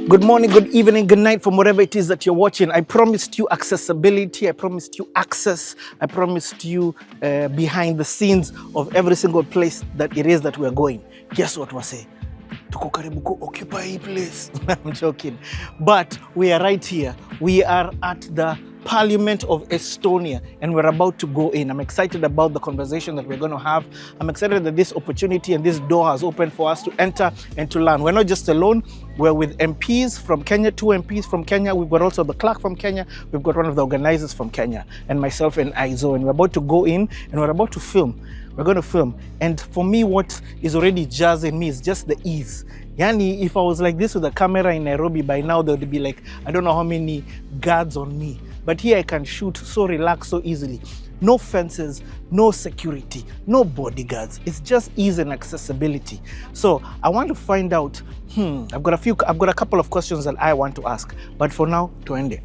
Good morning, good evening, good night from wherever it is that you're watching. I promised you accessibility, I promised you access, I promised you behind the scenes of every single place that it is that we're going. Guess what we're saying? Tuko karibu ku occupy hii place. I'm joking. But we are right here. We are at the Parliament of Estonia and we're about to go in. I'm excited about the conversation that we're going to have. I'm excited that this opportunity and this door has opened for us to enter and to learn. We're not just alone. We're with MPs from Kenya, 2 MPs from Kenya. We've got also the clerk from Kenya. We've got one of the organizers from Kenya and myself and Aizo. And we're about to go in and we're about to film. We're going to film. And for me, what is already jazzing me is just the ease. Yani, if I was like this with a camera in Nairobi, by now there would be like, I don't know how many guards on me. But here I can shoot so relaxed, so easily. No fences, no security, no bodyguards. It's just ease and accessibility. So I want to find out, I've got a couple of questions that I want to ask. But for now, tuingie.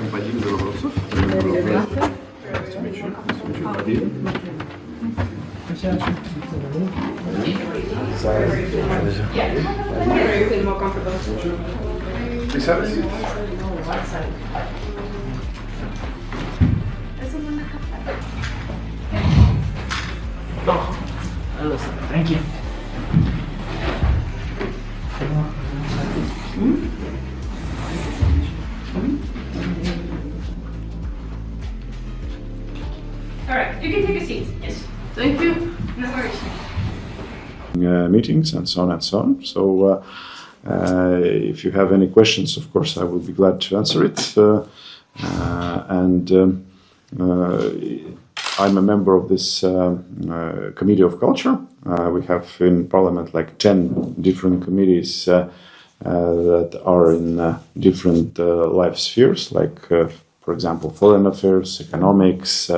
Vadim Belobrovtsev. Nice to meet you. Vadim. Please have a seat. Hello, sir. Thank you. All right, you can take a seat. Yes. Thank you. No worries. Meetings and so on and so on. So if you have any questions, of course, I will be glad to answer it. I'm a member of this Committee of Culture. We have in Parliament like 10 different committees that are in different life spheres, like, for example, Foreign Affairs, Economics,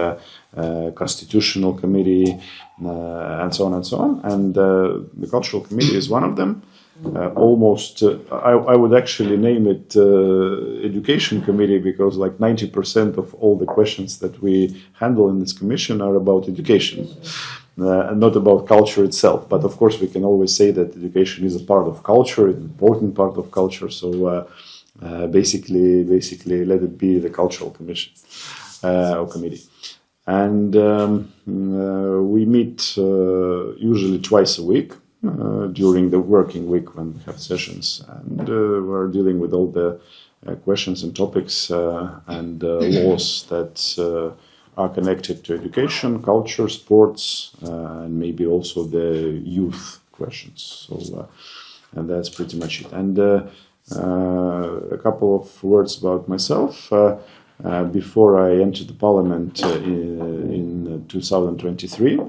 Constitutional Committee, and so on and so on. And the Cultural Committee is one of them. I would actually name it Education Committee because like 90% of all the questions that we handle in this commission are about education and not about culture itself. But of course, we can always say that education is a part of culture, an important part of culture. So basically, let it be the Cultural Commission or Committee. And we meet usually twice a week during the working week when we have sessions. And we're dealing with all the questions and topics and laws that are connected to education, culture, sports, and maybe also the youth questions. So, and that's pretty much it. And a couple of words about myself. Before I entered the parliament in 2023,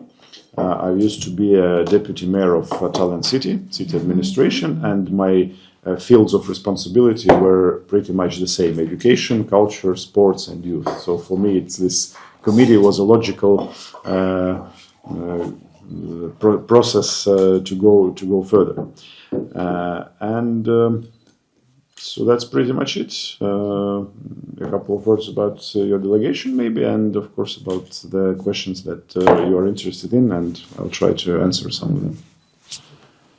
I used to be a deputy mayor of Tallinn city administration, and my fields of responsibility were pretty much the same: education, culture, sports, and youth. So for me, this committee was a logical process to go further. So that's pretty much it. A couple of words about your delegation maybe, and of course about the questions that you are interested in, and I'll try to answer some of them.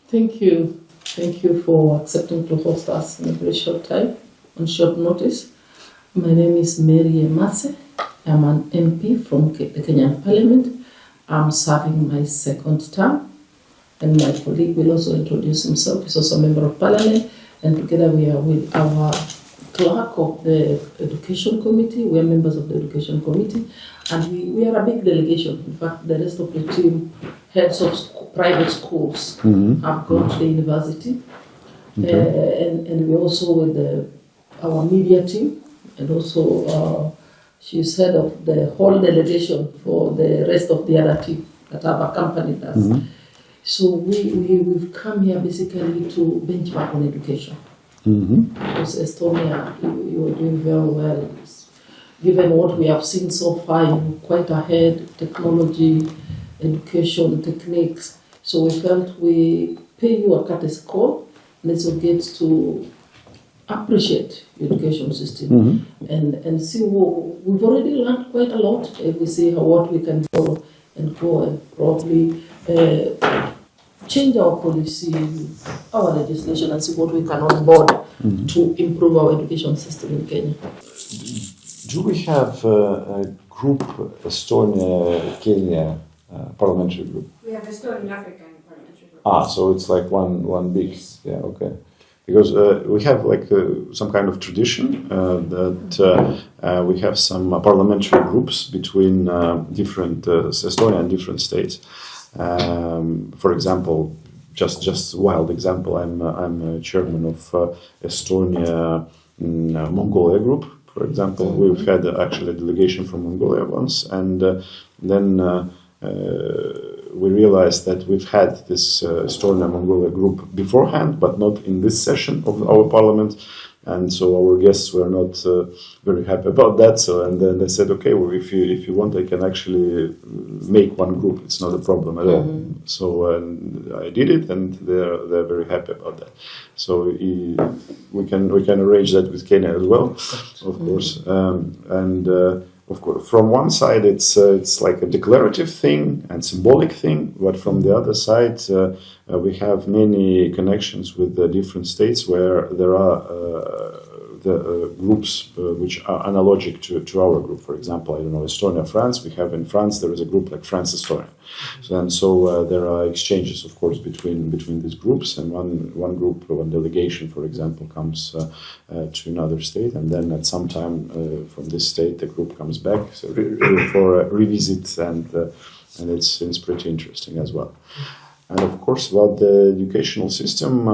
Thank you. Thank you for accepting to host us in a very short time, on short notice. My name is Emaase. I'm an MP from the Kenyan Parliament. I'm serving my second term, and my colleague will also introduce himself. He's also a member of Parliament. And together we are with our clerk of the Education Committee. We are members of the Education Committee. And we are a big delegation. In fact, the rest of the team, heads of private schools, have gone to the university. Okay. And we also with our media team. And also she's head of the whole delegation for the rest of the other team that have accompanied us. So we've come here basically to benchmark on education. Because Estonia, you are doing very well. Given what we have seen so far, you're quite ahead, technology, education, techniques. So we felt we pay you a courtesy call. Let's get to appreciate education system and see we've already learned quite a lot. If we see what we can follow and go and probably change our policy, our legislation, and see what we can onboard to improve our education system in Kenya. Do we have a group, Estonia-Kenya parliamentary group? We have Estonian African Parliamentary Group. So it's like one big, yeah, okay. Because we have like some kind of tradition that we have some parliamentary groups between different Estonia and different states. For example, just wild example, I'm a chairman of Estonia Mongolia group. For example, we've had actually a delegation from Mongolia once, and then we realized that we've had this Estonia-Mongolia group beforehand, but not in this session of our parliament. And so our guests were not very happy about that. So, and then they said, okay, well, if you want, I can actually make one group. It's not a problem at all. So I did it, and they're very happy about that. So we can arrange that with Kenya as well, of course. Of course, from one side, it's like a declarative thing and symbolic thing, but from the other side, we have many connections with the different states where there are the groups which are analogic to our group. For example, I don't know, Estonia, France. We have in France there is a group like France-Estonia, so there are exchanges, of course, between these groups, and one group, one delegation, for example, comes to another state, and then at some time from this state the group comes back for a revisit, and it's pretty interesting as well. And of course, about the educational system,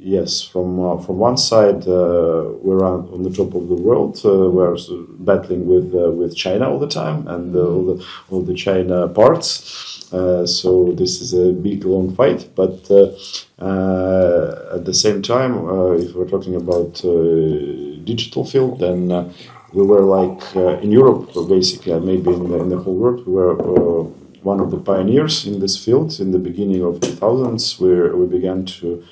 yes, from one side, we're on the top of the world. We're battling with China all the time, and all the China parts. So this is a big, long fight. But at the same time, if we're talking about digital field, then we were like in Europe, basically, and maybe in the whole world, we were one of the pioneers in this field. In the beginning of 2000s, where we began to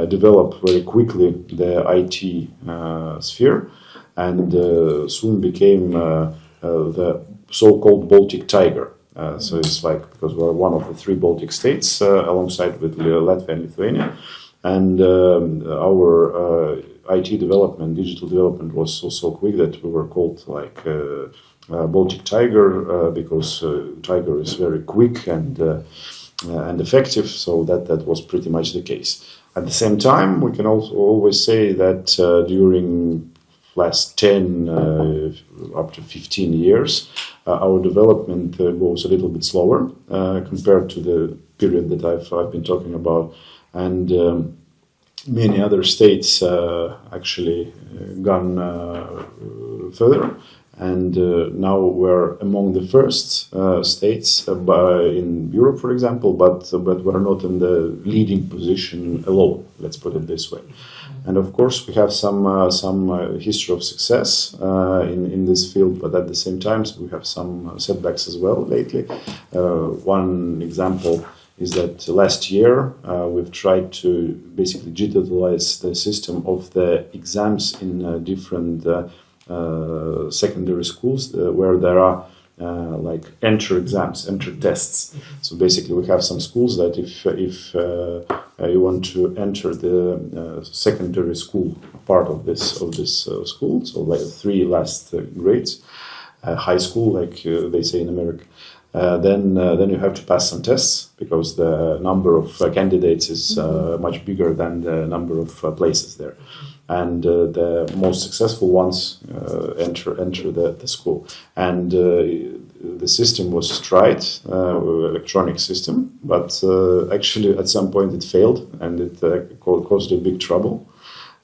develop very quickly the IT sphere, and soon became the so-called Baltic Tiger. So it's like, because we're one of the three Baltic states alongside with Latvia and Lithuania, and our IT development, digital development was so quick that we were called like Baltic Tiger because Tiger is very quick and effective. So that was pretty much the case. At the same time, we can also always say that during last 10 up to 15 years, our development goes a little bit slower compared to the period that I've been talking about, and many other states actually gone further. And now we're among the first states in Europe, for example, but we're not in the leading position alone. Let's put it this way. And of course, we have some history of success in this field, but at the same time, we have some setbacks as well lately. One example is that last year we've tried to basically digitalize the system of the exams in different secondary schools where there are like entry exams, entry tests. So basically, we have some schools that if you want to enter the secondary school part of this school, so like 3 last grades, high school, like they say in America. Then you have to pass some tests because the number of candidates is much bigger than the number of places there, and the most successful ones enter the school. And the system was tried, electronic system, but actually at some point it failed, and it caused a big trouble.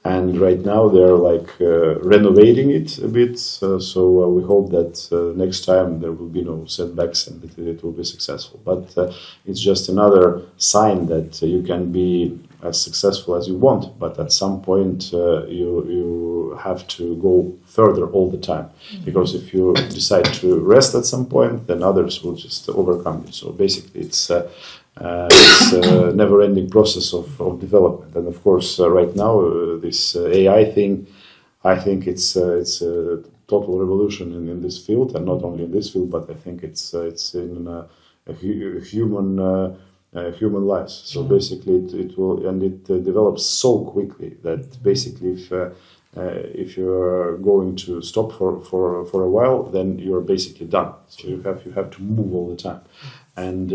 And right now they're like renovating it a bit, so we hope that next time there will be no setbacks and it will be successful. But it's just another sign that you can be as successful as you want, but at some point you have to go further all the time, because if you decide to rest at some point, then others will just overcome you. So basically, it's this never-ending process of development. And of course, right now, this AI thing, I think it's a total revolution in this field, and not only in this field, but I think it's in human lives. So basically, it will, and it develops so quickly that basically, if you're going to stop for a while, then you're basically done. So you have to move all the time, and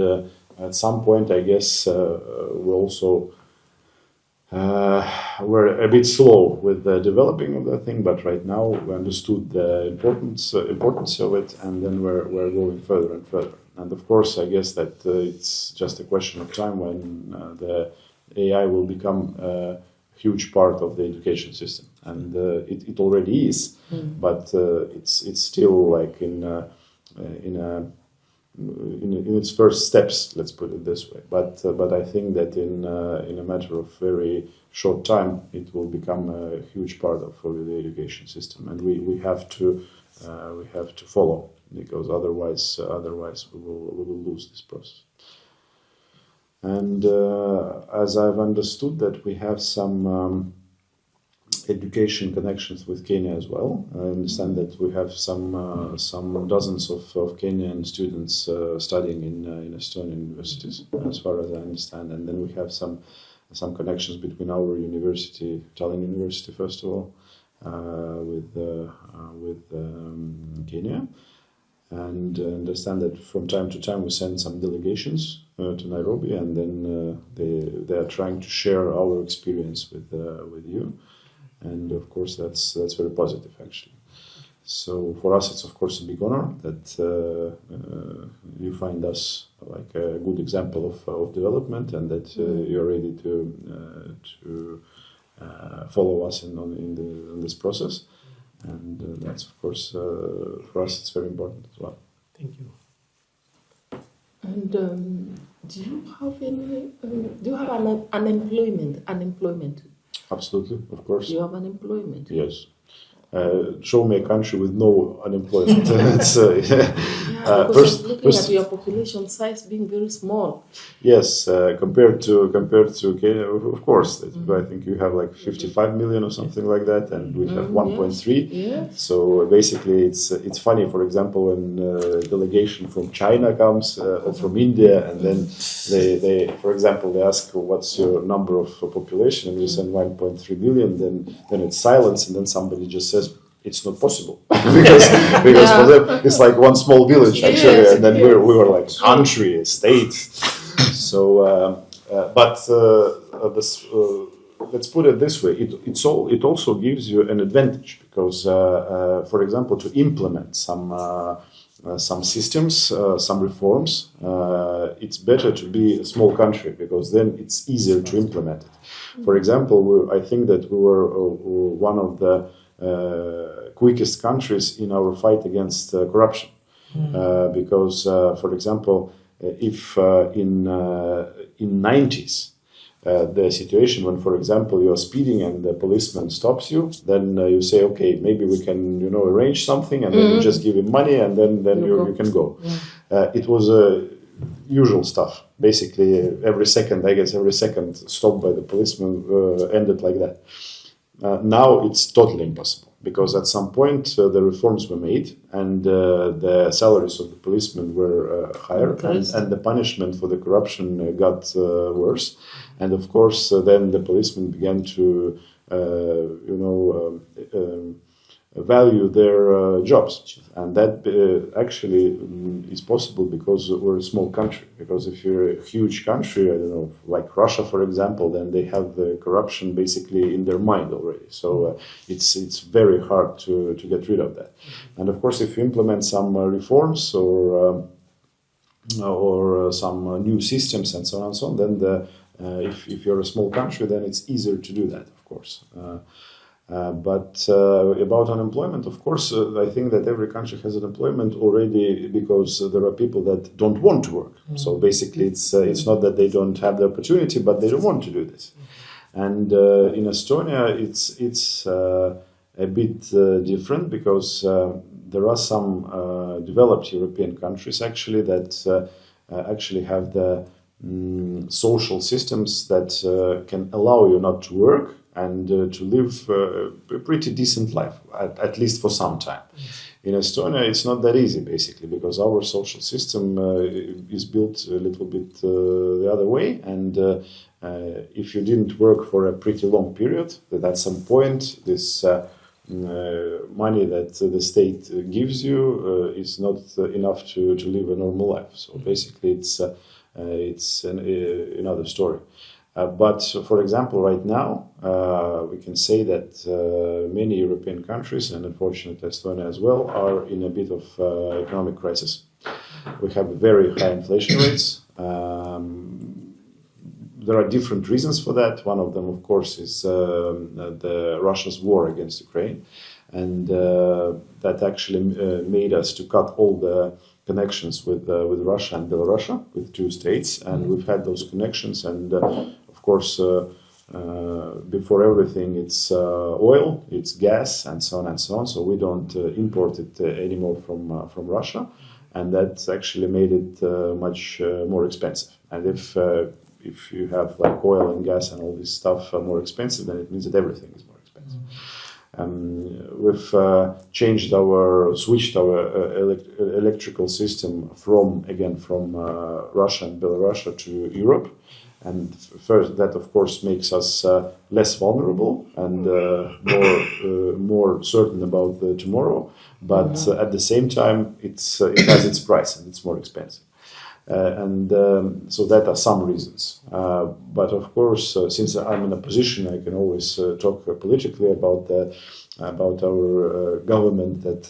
at some point, I guess we also were a bit slow with the developing of the thing, but right now we understood the importance of it, and then we're going further and further. And of course, I guess that it's just a question of time when the AI will become a huge part of the education system, and it already is, but it's still like in its first steps, let's put it this way. But I think that in a matter of very short time, it will become a huge part of the education system, and we have to follow, because otherwise we will lose this process. And as I've understood that we have some education connections with Kenya as well. I understand that we have some dozens of Kenyan students studying in Estonian universities, as far as I understand. And then we have some connections between our university, Tallinn University, first of all, with Kenya. And understand that from time to time we send some delegations to Nairobi, and then they are trying to share our experience with you. And of course, that's very positive, actually. So for us, it's of course a big honor that you find us like a good example of development, and that you're ready to follow us in this process. And that's of course for us, it's very important as well. Thank you. And do you have any? Do you have unemployment? Absolutely, of course. You have unemployment? Yes. Show me a country with no unemployment. It's, because I'm looking at your population size being very small. Yes, compared to Kenya, of course. I think you have like 55 million or something like that, and we have 1.3. Yes. So basically, it's funny. For example, when a delegation from China comes or from India, and then they, for example, they ask what's your number of population, and we send 1.3 million. Then it's silence, and then somebody just says, it's not possible because for them it's like one small village actually, and then we were like country, a state. So, let's put it this way: it also gives you an advantage because, for example, to implement some systems, some reforms, it's better to be a small country because then it's easier to implement it. For example, I think that we were one of the quickest countries in our fight against corruption, because, for example, if in 90s the situation when, for example, you are speeding and the policeman stops you, then you say, okay, maybe we can arrange something, and then you just give him money, and then you can go. It was usual stuff. Basically, every second stop by the policeman ended like that. Now it's totally impossible, because at some point the reforms were made, and the salaries of the policemen were higher, and the punishment for the corruption got worse. And of course, then the policemen began to, value their jobs, and that actually is possible because we're a small country. Because if you're a huge country, I don't know, like Russia, for example, then they have the corruption basically in their mind already. So it's very hard to get rid of that. And of course, if you implement some reforms or some new systems and so on, then if you're a small country, then it's easier to do that, of course. But about unemployment, of course, I think that every country has unemployment already because there are people that don't want to work. So basically, it's not that they don't have the opportunity, but they don't want to do this. And in Estonia, it's a bit different because there are some developed European countries actually that actually have the social systems that can allow you not to work and to live a pretty decent life, at least for some time. In Estonia, it's not that easy, basically, because our social system is built a little bit the other way, and if you didn't work for a pretty long period, that at some point this money that the state gives you is not enough to live a normal life. So basically, it's another story. But for example, right now, we can say that many European countries, and unfortunately Estonia as well, are in a bit of economic crisis. We have very high inflation rates. There are different reasons for that. One of them, of course, is the Russia's war against Ukraine, and that actually made us to cut all the connections with Russia and Belarus, with two states, and we've had those connections. And of course, before everything, it's oil, it's gas, and so on and so on. So we don't import it anymore from Russia, and that's actually made it much more expensive. And if you have like oil and gas and all this stuff more expensive, then it means that everything is more expensive. We've switched our electrical system from Russia and Belarus to Europe, and first that of course makes us less vulnerable and more certain about tomorrow. But at the same time, it has its price and it's more expensive. So that are some reasons. But of course, since I'm in a position, I can always talk politically about our government that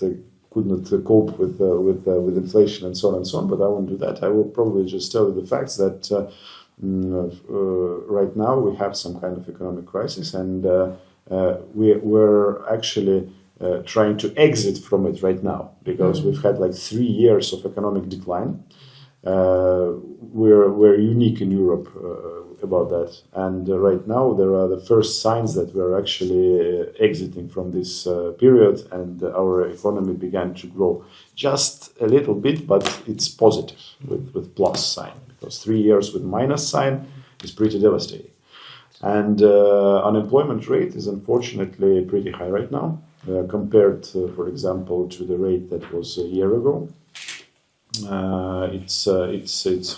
could not cope with inflation and so on and so on. But I won't do that. I will probably just tell you the facts that right now we have some kind of economic crisis, and we're actually trying to exit from it right now, because we've had like 3 years of economic decline. We're unique in Europe about that, and right now there are the first signs that we're actually exiting from this period, and our economy began to grow just a little bit, but it's positive with plus sign, because 3 years with minus sign is pretty devastating. And unemployment rate is unfortunately pretty high right now, compared, for example, to the rate that was a year ago. It's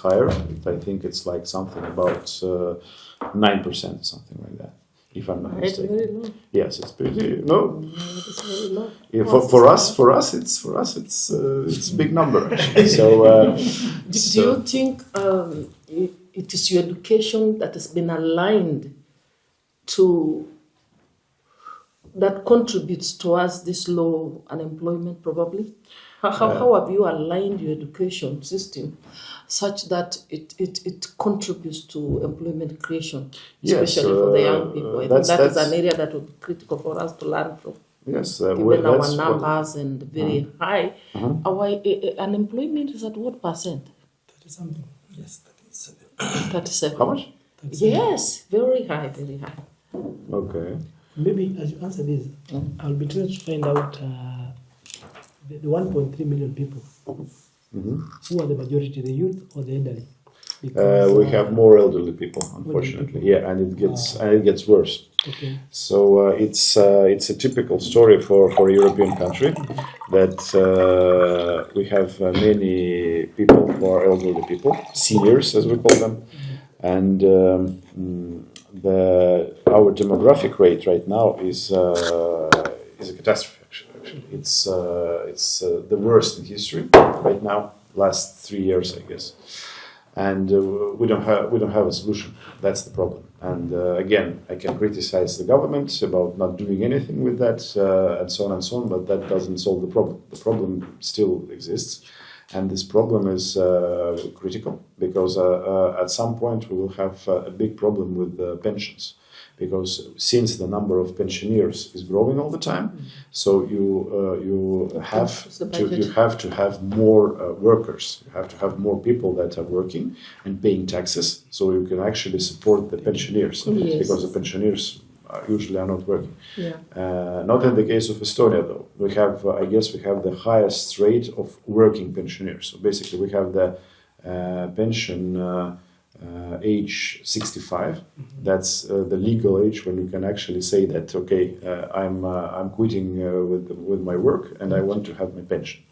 higher. I think it's like something about 9%, something like that, if I'm not mistaken. Very low. Yes, it's pretty no. It's very low. Yeah, for us, it's a big number actually. So, Do you think it is your education that has been aligned to that contributes towards this low unemployment, probably? How have you aligned your education system such that it contributes to employment creation, especially for the young people? I think that is an area that would be critical for us to learn from. Yes, given our numbers and very high, our unemployment is at what percent? 30 something. Yes, 37. How much? 37. Yes, very high, very high. Okay. Maybe as you answer this, I'll be trying to find out the 1.3 million people. Who are the majority, the youth or the elderly? Because, we have more elderly people, unfortunately. Yeah, and it gets worse. Okay. So it's a typical story for a European country that we have many people who are elderly people, seniors as we call them, and our demographic rate right now is a catastrophe. Actually, it's the worst in history right now. Last 3 years, I guess. And we don't have a solution. That's the problem. And again, I can criticize the government about not doing anything with that, and so on and so on. But that doesn't solve the problem. The problem still exists, and this problem is critical because at some point we will have a big problem with pensions. Because since the number of pensioners is growing all the time, so you have to have more workers. You have to have more people that are working and paying taxes, so you can actually support the pensioners. Yes. Because the pensioners usually are not working. Yeah. Not in the case of Estonia, though. We have, I guess, the highest rate of working pensioners. So basically, we have the pension age 65. That's the legal age when you can actually say that, okay, I'm quitting with my work and I want to have my pension.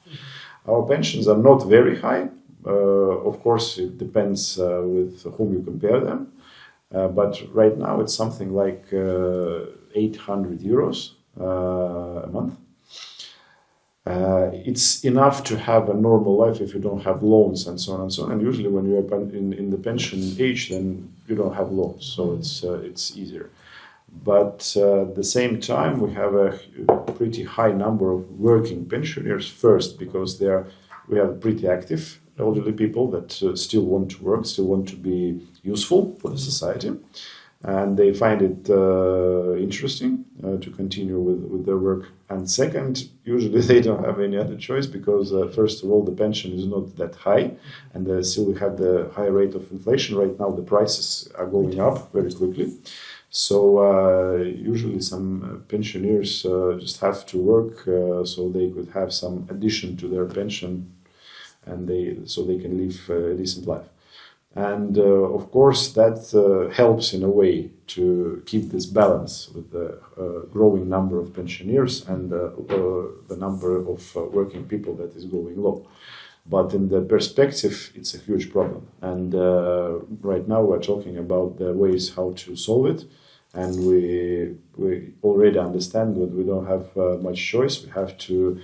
Our pensions are not very high. Of course, it depends with whom you compare them. But right now it's something like 800 euros a month. It's enough to have a normal life if you don't have loans and so on and so on. And usually when you are in the pension age, then you don't have loans, so it's easier. But at the same time, we have a pretty high number of working pensioners first, because we have pretty active elderly people that still want to work, still want to be useful for the society. And they find it interesting to continue with their work. And second, usually they don't have any other choice, because first of all, the pension is not that high, and still we have the high rate of inflation. Right now, the prices are going up very quickly. So usually some pensioners just have to work so they could have some addition to their pension, and so they can live a decent life. And of course, that helps in a way to keep this balance with the growing number of pensioners and the number of working people that is going low. But in the perspective, it's a huge problem. And right now we're talking about the ways how to solve it. And we already understand that we don't have much choice. We have to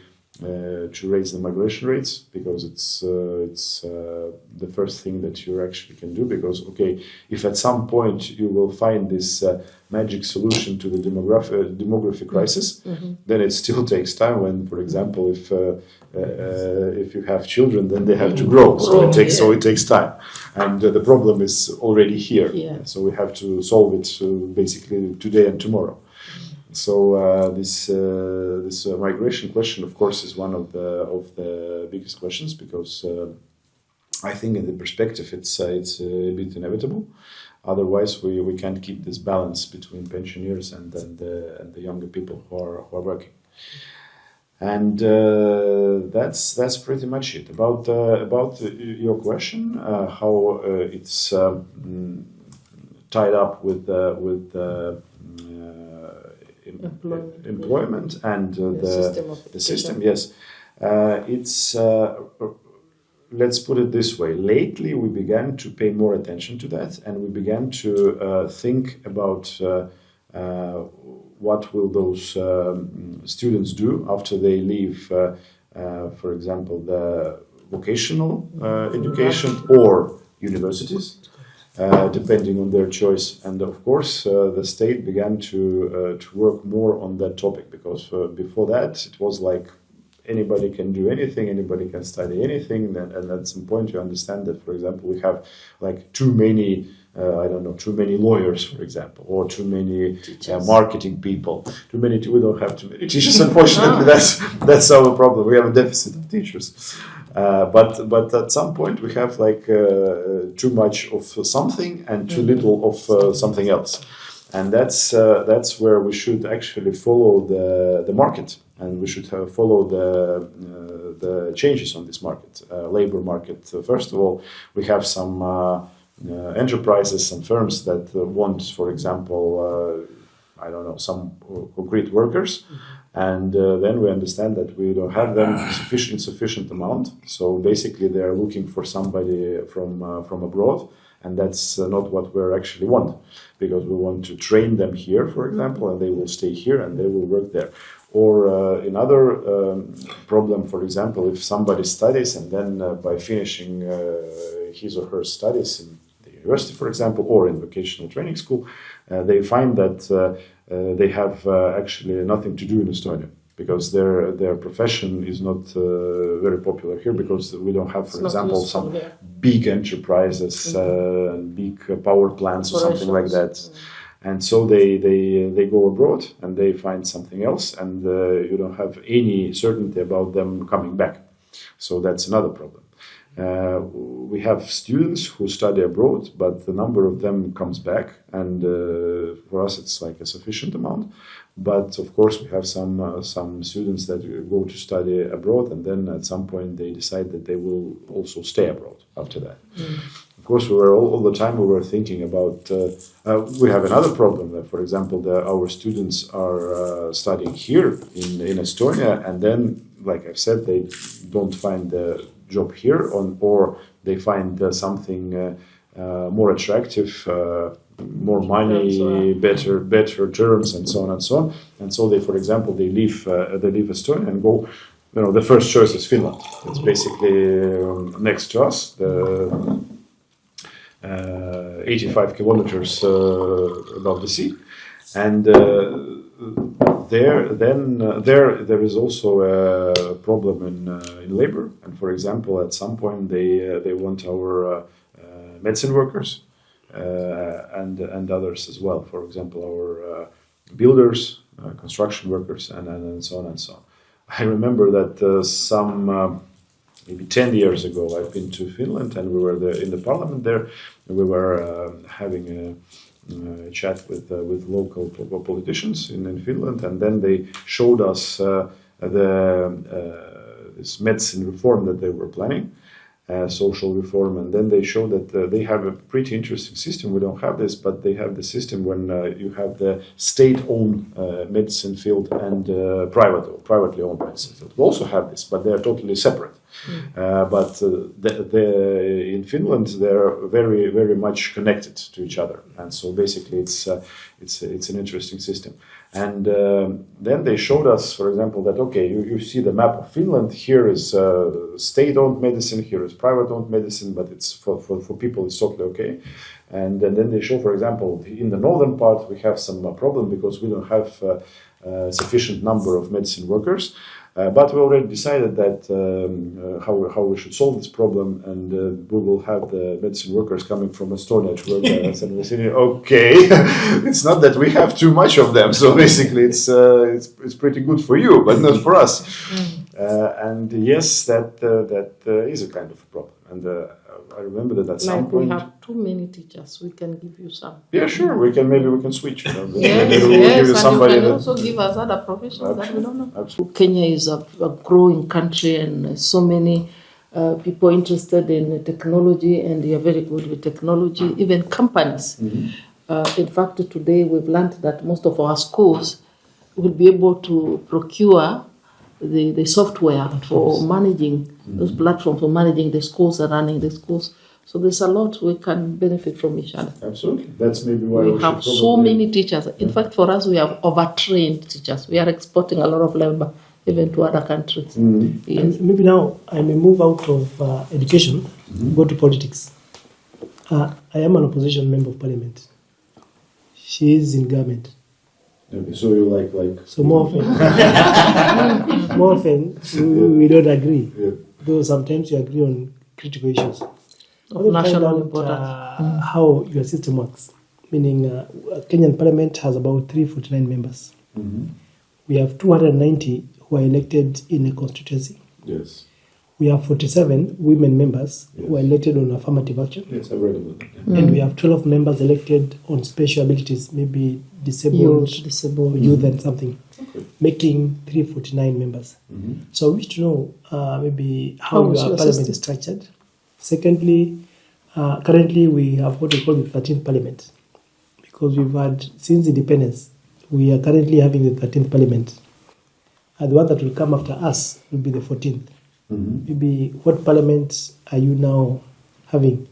raise the migration rates, because it's the first thing that you actually can do. Because okay, if at some point you will find this magic solution to the demographic crisis, then it still takes time. When, for example, if you have children, then they have to grow, so it takes time, and the problem is already here. So we have to solve it basically today and tomorrow. So this migration question, of course, is one of the biggest questions, because I think in the perspective it's a bit inevitable. Otherwise, we can't keep this balance between pensioners and the younger people who are working. And that's pretty much it about your question. How it's tied up with employment and the system. Yes, it's. Let's put it this way. Lately, we began to pay more attention to that, and we began to think about what will those students do after they leave, for example, the vocational education or universities, depending on their choice. And of course, the state began to work more on that topic, because before that, it was like, anybody can do anything, anybody can study anything, and at some point you understand that, for example, we have like too many lawyers, for example, or too many marketing people. We don't have too many teachers, unfortunately. That's our problem. We have a deficit of teachers. But at some point we have like too much of something and too little of something else. And that's where we should actually follow the market, and we should follow the changes on this market, labor market. First of all, we have some enterprises, some firms that want, for example, some concrete workers, and then we understand that we don't have them in sufficient amount. So basically, they are looking for somebody from abroad. And that's not what we actually want, because we want to train them here, for example, and they will stay here and they will work there. Or another problem, for example, if somebody studies and then by finishing his or her studies in the university, for example, or in vocational training school, they find that they have actually nothing to do in Estonia, because their profession is not very popular here, because we don't have, for example, some big enterprises, big power plants or something like that. And so they go abroad and they find something else, and you don't have any certainty about them coming back. So that's another problem. We have students who study abroad, but the number of them comes back, and for us it's like a sufficient amount. But of course we have some students that go to study abroad, and then at some point they decide that they will also stay abroad after that. of course, we were all the time we were thinking about. We have another problem. That, for example, our students are studying here in Estonia, and then, like I've said, they don't find a job here, or they find something more attractive, more money, better terms, and so on and so on. And so they, for example, they leave Estonia and go. The first choice is Finland. It's basically next to us. 85 kilometers above the sea, and there is also a problem in labor. And for example, at some point they want our medicine workers and others as well. For example, our builders, construction workers, and so on and so on. I remember that some. Maybe 10 years ago, I've been to Finland, and we were there in the parliament there. And we were having a chat with local politicians in Finland, and then they showed us this medicine reform that they were planning, social reform, and then they showed that they have a pretty interesting system. We don't have this, but they have the system when you have the state-owned medicine field and privately owned medicine field. We also have this, but they are totally separate. But in Finland, they're very, very much connected to each other, and so basically, it's an interesting system. And then they showed us, for example, that you see the map of Finland. Here is state-owned medicine, here is private-owned medicine, but it's for people it's totally okay. And then they show, for example, in the northern part we have some problem because we don't have sufficient number of medicine workers. But we already decided that how we should solve this problem, and we will have the medicine workers coming from Estonia to work there. And we said, okay, it's not that we have too much of them, so basically it's pretty good for you, but not for us. And yes, that is a kind of a problem. And I remember that at some point. We have too many teachers. We can give you some. Yeah, sure. We can switch. Yes, maybe we'll give you somebody and you can also give us other professions that we don't know. Absolutely. Kenya is a growing country, and so many people interested in technology, and they are very good with technology. Even companies. In fact, today we've learned that most of our schools will be able to procure the software for managing those platforms, for managing the schools and running the schools. So there's a lot we can benefit from each other. Absolutely. That's maybe why we have so many teachers. In fact, for us, we have overtrained teachers. We are exporting a lot of labor even to other countries. Yes. Maybe now I may move out of education, go to politics. I am an opposition member of parliament. She is in government. Okay, so you like so more often we don't agree. Yeah. Though sometimes you agree on critical issues. Of national importance. How your system works. Meaning Kenyan parliament has about 349 members. We have 290 who are elected in a constituency. Yes. We have 47 women members who are elected on affirmative action. Yes, I've read about that. Yeah. And we have 12 members elected on special abilities, maybe disabled youth and something, making 349 members. So I wish to know maybe how your parliament is structured. Secondly, currently we have what we call the 13th parliament, because we've had, since independence, we are currently having the 13th parliament. And the one that will come after us will be the 14th. Maybe what parliament are you now having?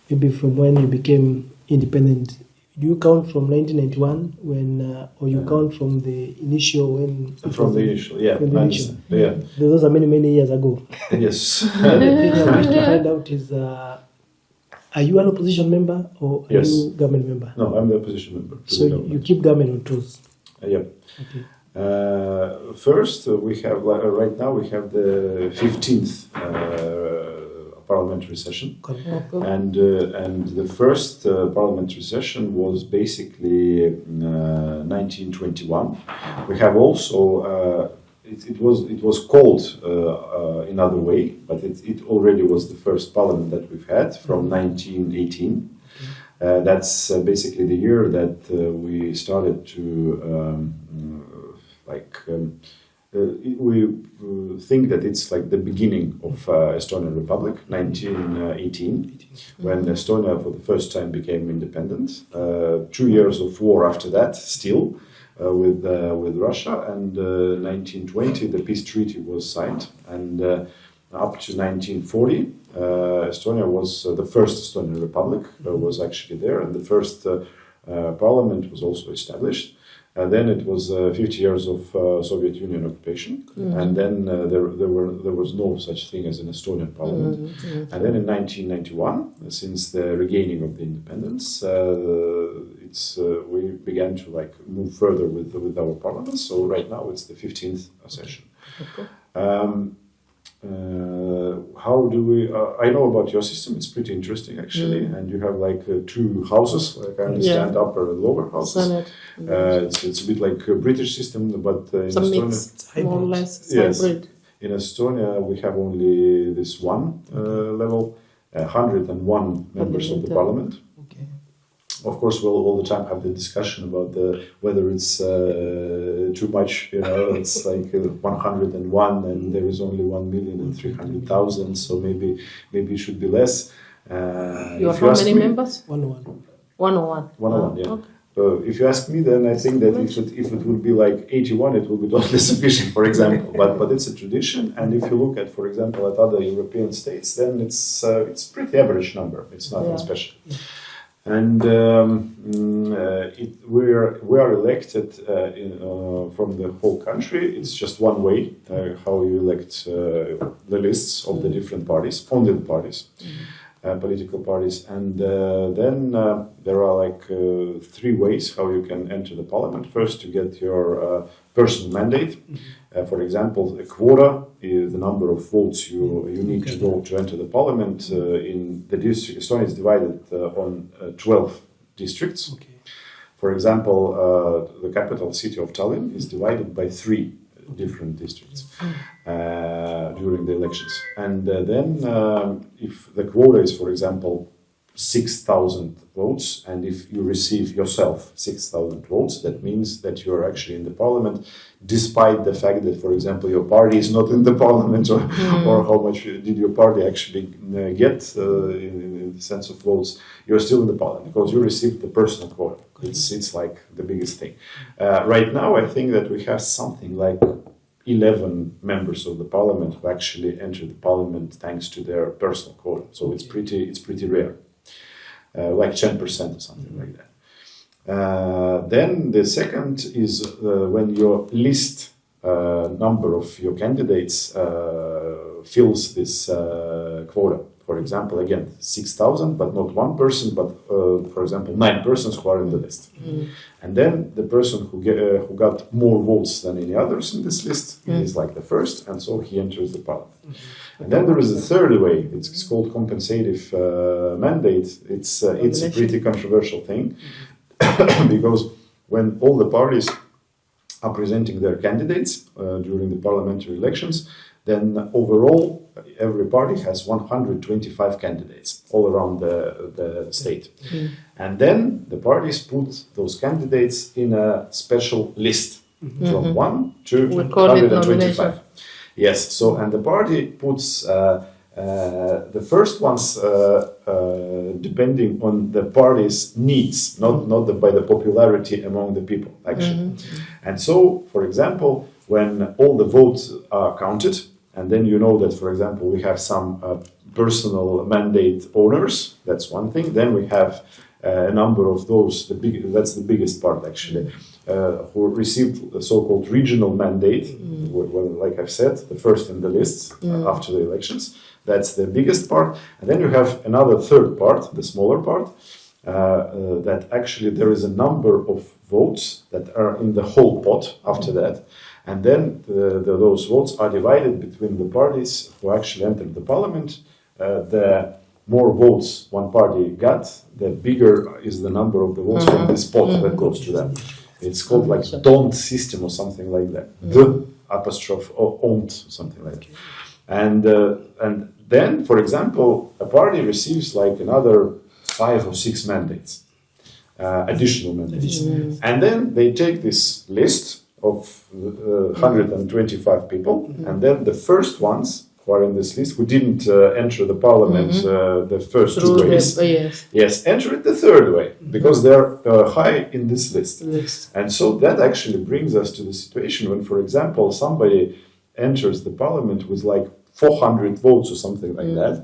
Maybe from when you became independent. Do you count from 1991 when, or you count from the initial when? From the initial, yeah. From the initial. Yeah. Those are many, many years ago. Yes. The thing I wish to find out is, are you an opposition member or are you government member? No, I'm the opposition member. So you keep government on toes. Yeah. Okay. First, we have right now we have the 15th parliamentary session, and the first parliamentary session was basically 1921. We have also it was called in other way, but it already was the first parliament that we've had from 1918. That's basically the year that we started to we think that it's like the beginning of Estonian Republic, 1918, when Estonia for the first time became independent. 2 years of war after that, still with Russia, and 1920 the peace treaty was signed, and up to 1940 Estonia was the first Estonian Republic was actually there, and the first parliament was also established. Then it was 50 years of Soviet Union occupation, and then there was no such thing as an Estonian parliament. And then in 1991, since the regaining of the independence, we began to like move further with our parliament. So right now it's the 15th session. How do we? I know about your system. It's pretty interesting, actually. And you have like 2 houses, like I understand, upper and lower houses. Senate. It's a bit like a British system, but in Some Estonia, mixed, more or less, yes, hybrid. in Estonia we have only this one level, 101 members of the parliament. Okay. Of course, we'll all the time have the discussion about whether it's too much. You know, it's like 101, and there is only 1,300,000. So maybe it should be less. You have how many members? 101. 101. 101, yeah. Okay. If you ask me, then I think that if it would be like 81, it would be totally sufficient, for example. But it's a tradition, and if you look at, for example, at other European states, then it's pretty average number. It's nothing special. And we are elected from the whole country. It's just one way how you elect the lists of the different parties, only the parties, political parties. And then there are like 3 ways how you can enter the parliament. First, to get your personal mandate. For example, a quota is the number of votes you need to go to enter the parliament. In the district, Estonia is divided on 12 districts. Okay. For example, the capital city of Tallinn is divided by 3 different districts during the elections. And then if the quota is, for example, 6,000 votes, and if you receive yourself 6,000 votes, that means that you are actually in the parliament, despite the fact that, for example, your party is not in the parliament, or how much did your party actually get in the sense of votes, you're still in the parliament because you received the personal quota. It's like the biggest thing. Right now, I think that we have something like 11 members of the parliament who actually enter the parliament thanks to their personal quota. So it's pretty rare. Like 10% or something like that. Then the second is when your list number of your candidates fills this quota. For example, again, 6,000, but not one person, but for example, 9 persons who are in the list. And then the person who got more votes than any others in this list is like the first, and so he enters the parliament. And then there is a third way. It's called compensative mandate. It's a pretty controversial thing because when all the parties are presenting their candidates during the parliamentary elections, then overall every party has 125 candidates all around the state. And then the parties put those candidates in a special list from 1 to 125. Yes, so and the party puts the first ones depending on the party's needs, not by the popularity among the people, actually. And so, for example, when all the votes are counted, and then you know that, for example, we have some personal mandate owners, that's one thing. Then we have a number of those, that's the biggest part, actually, who received the so-called regional mandate, like I've said, the first in the list after the elections. That's the biggest part. And then you have another third part, the smaller part, that actually there is a number of votes that are in the whole pot after that. And then those votes are divided between the parties who actually entered the parliament. The more votes one party got, the bigger is the number of the votes from this pot that goes to them. It's called like don't system or something like that. The apostrophe or ont, something like that. And then, for example, a party receives like another 5 or 6 mandates, additional mandates. And then they take this list of 125 people, and then the first ones who are in this list, who didn't enter the parliament the first two ways, yes, enter it the third way, because they're high in this list. And so that actually brings us to the situation when, for example, somebody enters the parliament with like 400 votes or something like that,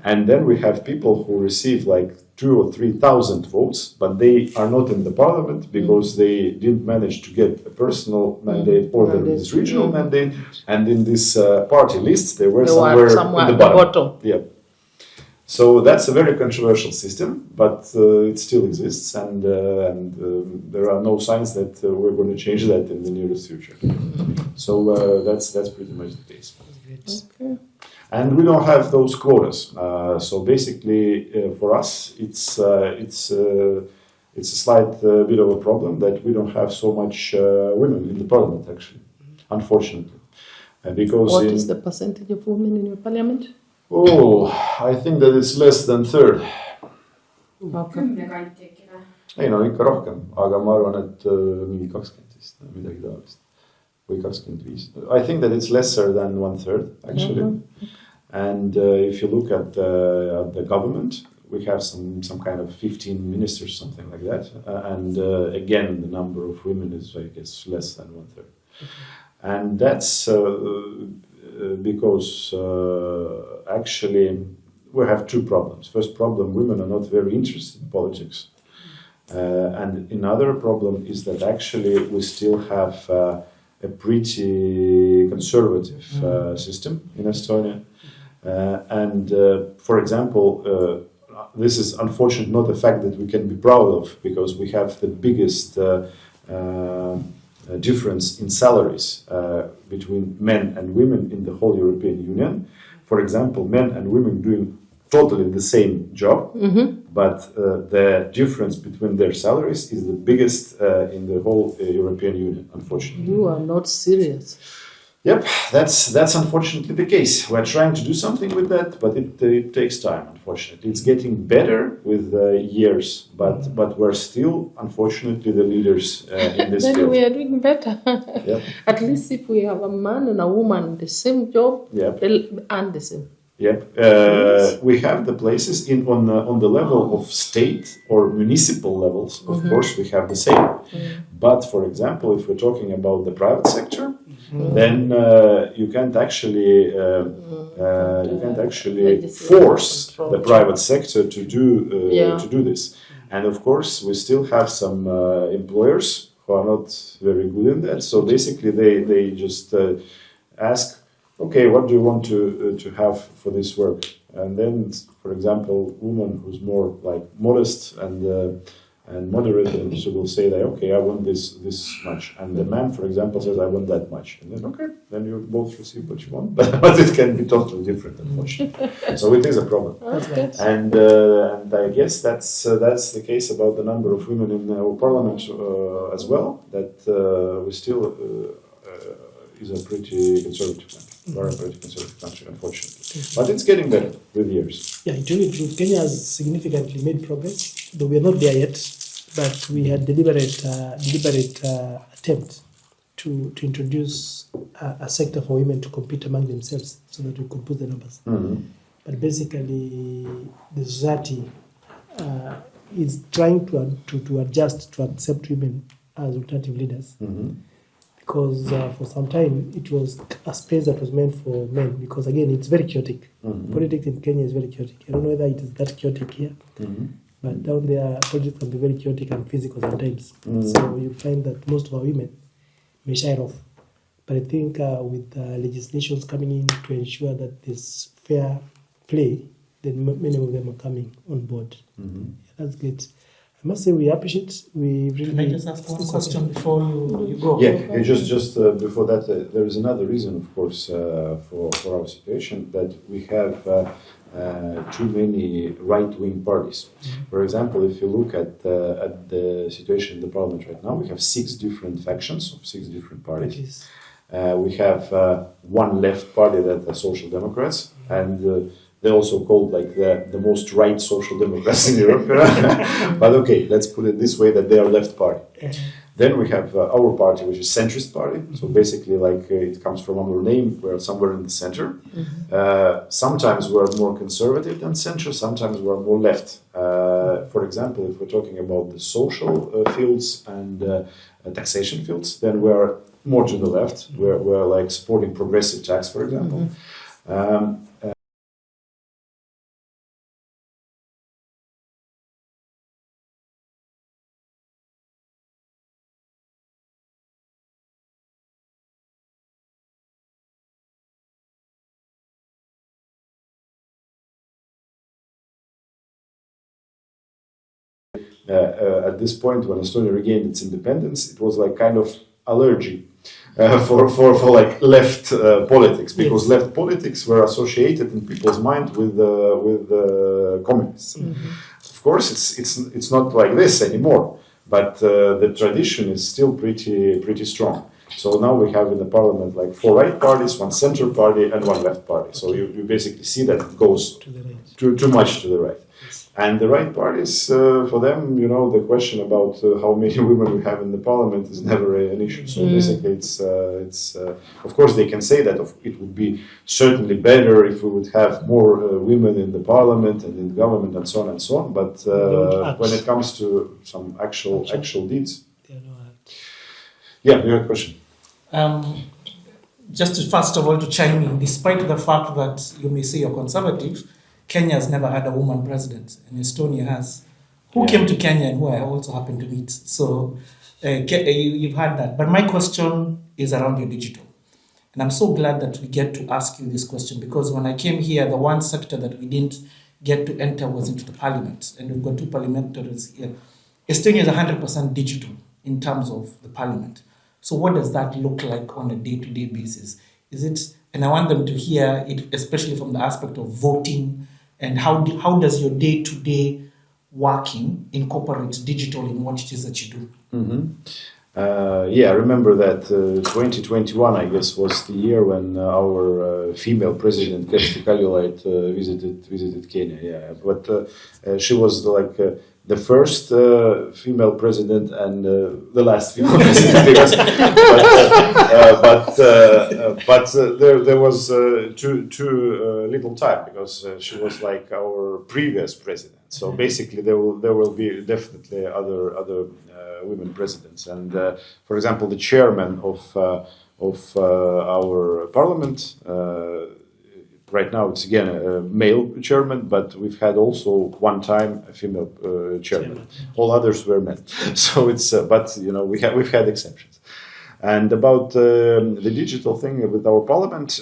and then we have people who receive like 2,000 or 3,000 votes, but they are not in the parliament because they didn't manage to get a personal mandate or this regional mandate, and in this party lists they were somewhere in the bottom. Yeah. So that's a very controversial system, but it still exists, and there are no signs that we're going to change that in the nearest future. So that's pretty much the case. Okay. And we don't have those quotas. So basically, for us, it's a slight bit of a problem that we don't have so much women in the parliament, actually, unfortunately. Because what is the percentage of women in your parliament? Oh, I think that it's less than third. Okay. Ei no ikka rohkem, aga ma arvan, et mingi 20 vist, midagi taolist. Või 25. I think that it's lesser than 1/3, actually. And if you look at the government, we have some kind of 15 ministers, something like that. And again, the number of women is, I guess, less than 1/3. And that's because actually we have two problems. First problem, women are not very interested in politics. And another problem is that actually we still have a pretty conservative system in Estonia. For example, this is unfortunately not a fact that we can be proud of, because we have the biggest difference in salaries between men and women in the whole European Union. For example, men and women doing totally the same job, but the difference between their salaries is the biggest in the whole European Union, unfortunately. You are not serious. Yep, that's unfortunately the case. We're trying to do something with that, but it takes time, unfortunately. It's getting better with years, but we're still, unfortunately, the leaders in this then field. we are doing better. Yep. At least if we have a man and a woman, the same job, they'll earn the same. Yep, we have the places on the level of state or municipal levels. Of course, we have the same. But for example, if we're talking about the private sector, then you can't actually force the private sector to do this. And of course, we still have some employers who are not very good in that. So basically, they just ask, okay, what do you want to have for this work? And then, for example, woman who's more like modest and moderate, and she will say that, okay, I want this much. And the man, for example, says, I want that much. And then, okay, then you both receive what you want. But it can be totally different, unfortunately. So it is a problem. Okay. And I guess that's the case about the number of women in our parliament as well, that we still is a pretty conservative country. We're a pretty conservative country, unfortunately. But it's getting better with years. Yeah, indeed, Kenya has significantly made progress, though we are not there yet. But we had deliberate attempt to introduce a sector for women to compete among themselves, so that we could put the numbers. But basically, the society is trying to adjust to accept women as alternative leaders. Because for some time it was a space that was meant for men, because again it's very chaotic. Politics in Kenya is very chaotic. I don't know whether it is that chaotic here, but down there politics can be very chaotic and physical sometimes. So you find that most of our women may shy off. But I think with legislations coming in to ensure that there's fair play, then many of them are coming on board. That's great. I must say we appreciate. We really. Can I just ask one question before you go? Yeah, just before that, there is another reason, of course, for our situation, that we have too many right-wing parties. For example, if you look at the situation in the parliament right now, we have 6 different factions of 6 different parties. We have one left party, that the Social Democrats, and they're also called like the most right social democrats in Europe. But okay, let's put it this way, that they are left party. Then we have our party, which is centrist party. So basically, like it comes from our name, we're somewhere in the center. Sometimes we're more conservative than center. Sometimes we're more left. For example, if we're talking about the social fields and taxation fields, then we're more to the left. We're like supporting progressive tax, for example. At this point, when Estonia regained its independence, it was like kind of allergy for like left politics, because left politics were associated in people's mind with communists. Of course, it's not like this anymore, but the tradition is still pretty strong. So now we have in the parliament like 4 right parties, 1 center party, and 1 left party. So you basically see that it goes too much to the right. And the right parties, for them, you know, the question about how many women we have in the parliament is never an issue. So basically, it's of course they can say that it would be certainly better if we would have more women in the parliament and in the government and so on and so on. But when it comes to some actual deeds, yeah, you have a question. Just to, first of all, to chime in, despite the fact that you may say you're conservative, Kenya has never had a woman president, and Estonia has. Who came to Kenya and who I also happened to meet. So you've had that. But my question is around your digital. And I'm so glad that we get to ask you this question, because when I came here, the one sector that we didn't get to enter was into the parliament. And we've got 2 parliamentaries here. Estonia is 100% digital in terms of the parliament. So what does that look like on a day-to-day basis? Is it, and I want them to hear it, especially from the aspect of voting, and how does your day-to-day working incorporate digital in what it is that you do? I remember that 2021, I guess, was the year when our female president, Kersti Kaljulaid, visited Kenya. Yeah, but she was like the first female president and the last female president, because, there was too little time, because she was like our previous president. So basically, there will be definitely other women presidents. And for example, the chairman of our parliament. Right now, it's again a male chairman, but we've had also one time a female chairman. All others were men. So it's, but you know, we've had exceptions. And about the digital thing with our parliament,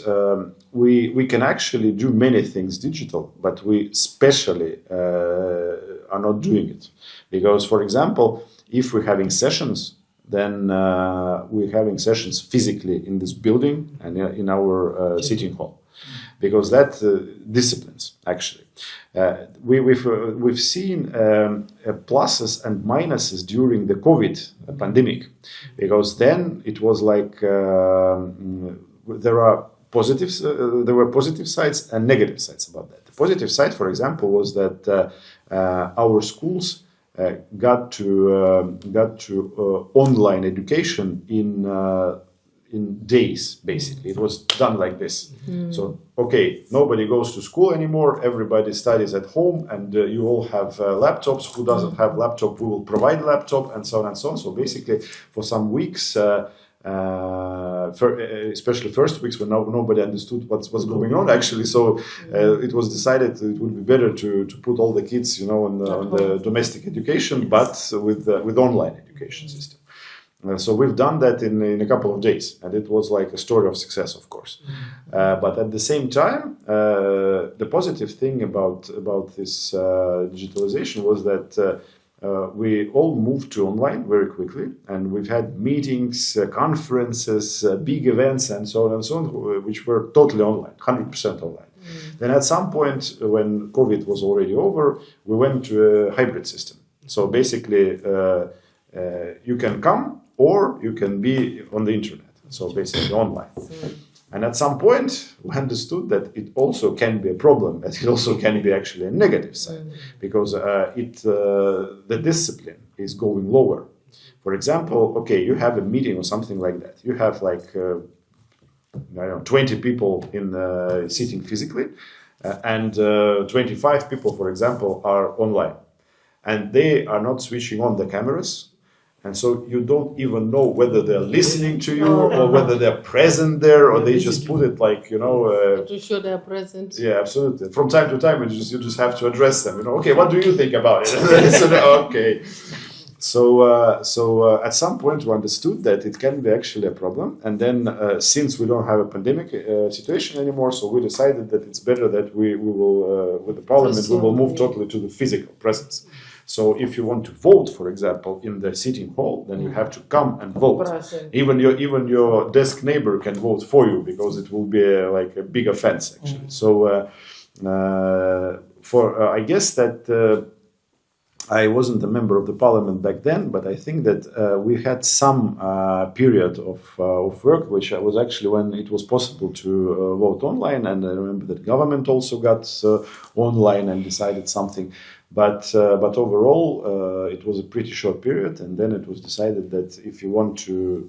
we can actually do many things digital, but we especially are not doing it, because, for example, if we're having sessions, then we're having sessions physically in this building and in our sitting hall. Because that disciplines, actually. We've seen pluses and minuses during the COVID pandemic, because then it was like there were positive sides and negative sides about that. The positive side, for example, was that our schools got to online education in days, basically. It was done like this. So, okay, nobody goes to school anymore, everybody studies at home, and you all have laptops. Who doesn't have laptop, we will provide laptop, and so on and so on. So basically, for some weeks, especially first weeks when nobody understood what's going on, actually. So it was decided it would be better to put all the kids, you know, on the domestic education, but with online education system. So we've done that in a couple of days, and it was like a story of success, of course. But at the same time, the positive thing about this digitalization was that we all moved to online very quickly, and we've had meetings, conferences, big events, and so on, which were totally online, 100% online. Then at some point, when COVID was already over, we went to a hybrid system. So basically, you can come, or you can be on the internet, so basically online. And at some point, we understood that it also can be a problem, that it also can be actually a negative side, because the discipline is going lower. For example, okay, you have a meeting or something like that. You have like, I don't know, 20 people in sitting physically, and 25 people, for example, are online. And they are not switching on the cameras. And so you don't even know whether they're listening to you or whether they're present there, or they just put it like, To show they're present. yeah, absolutely. From time to time, you just have to address them. Okay, what do you think about it? So, okay. So at some point we understood that it can be actually a problem, and then since we don't have a pandemic situation anymore, so we decided that it's better that we will, with the parliament, we will move totally to the physical presence. So if you want to vote, for example, in the sitting hall, then you have to come and vote. Even your desk neighbor can vote for you, because it will be like a big offense actually. So I guess that I wasn't a member of the parliament back then, but I think that we had some period of work, which was actually when it was possible to vote online, and I remember that government also got online and decided something. But overall, it was a pretty short period, and then it was decided that if you want to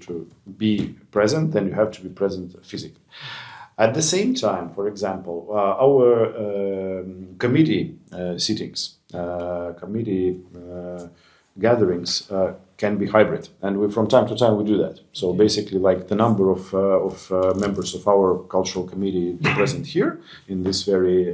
be present, then you have to be present physically. At the same time, for example, our committee sittings, committee gatherings can be hybrid, and from time to time we do that. So basically, like the number of members of our cultural committee present here in this very